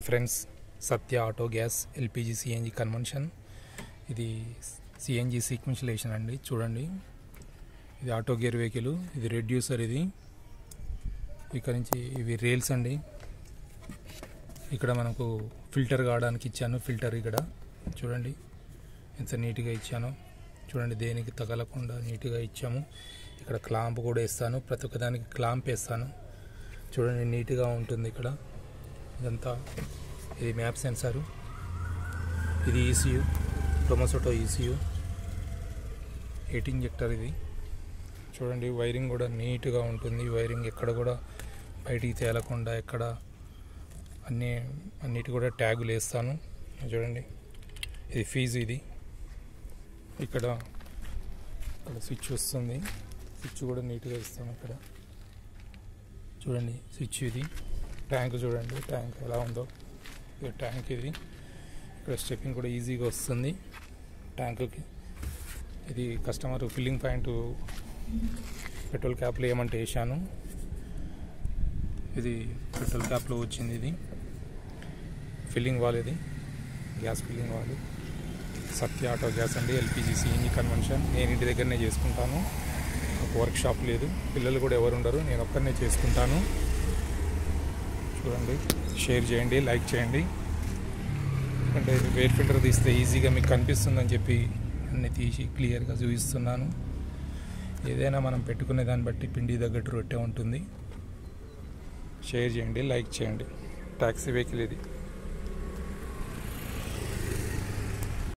Hi friends, Satya auto gas LPG CNG conversion. ఇది CNG సీక్వెన్షియలేషన్ అండి. చూడండి, ఇది ఆటో గేర్ వెహికల్, ఇది రెడ్యూసర్. ఇది ఇక్కడ నుంచి ఇవి రేల్స్ అండి. ఇక్కడ మనకు ఫిల్టర్ కావడానికి ఇచ్చాను. ఫిల్టర్ ఇక్కడ చూడండి ఎంత నీట్గా ఇచ్చాను. చూడండి, దేనికి తగలకుండా నీట్గా ఇచ్చాము. ఇక్కడ క్లాంప్ కూడా వేస్తాను, ప్రతి ఒక్కదానికి క్లాంప్ వేస్తాను. చూడండి, నీట్గా ఉంటుంది. ఇక్కడ ఇదంతా ఇది మ్యాప్ సెన్సారు, ఇది ఈసీయూ, టొమసోటో ఈసీయూ, ఎయిట్ ఇంజెక్టర్. ఇది చూడండి, వైరింగ్ కూడా నీట్గా ఉంటుంది. వైరింగ్ ఎక్కడ కూడా బయటికి తేలకుండా ఎక్కడ అన్నిటి కూడా ట్యాగులు వేస్తాను. చూడండి, ఇది ఫీజు. ఇది ఇక్కడ స్విచ్ వస్తుంది, స్విచ్ కూడా నీట్గా ఇస్తాను. ఇక్కడ చూడండి స్విచ్. ఇది ట్యాంక్, చూడండి ట్యాంక్ ఎలా ఉందో. ఇది ట్యాంక్. ఇది ఇక్కడ స్టెప్పింగ్ కూడా ఈజీగా వస్తుంది ట్యాంకుకి. ఇది కస్టమర్ ఫిల్లింగ్ పాయింట్ పెట్రోల్ క్యాప్లో ఏమంటే వేసాను. ఇది పెట్రోల్ క్యాప్లో వచ్చింది. ఇది ఫిల్లింగ్ వాల్, ఇది గ్యాస్ ఫిల్లింగ్ వాల్. సత్య ఆటో గ్యాస్ అండి, ఎల్పిజి సిఎన్జి కన్వర్షన్. నేను ఇంటి దగ్గరనే చేసుకుంటాను, ఒక వర్క్ షాప్ లేదు, పిల్లలు కూడా ఎవరు ఉండరు, నేను ఒక్కరినే చేసుకుంటాను. చూడండి, షేర్ చేయండి, లైక్ చేయండి. అంటే ఎయిర్ ఫిల్టర్ తీస్తే ఈజీగా మీకు కనిపిస్తుందని చెప్పి అన్నీ తీసి క్లియర్గా చూపిస్తున్నాను. ఏదైనా మనం పెట్టుకునే దాన్ని బట్టి పిండి తగ్గట్టు రొట్టె ఉంటుంది. షేర్ చేయండి, లైక్ చేయండి. ట్యాక్సీ వెహికల్ ఇది.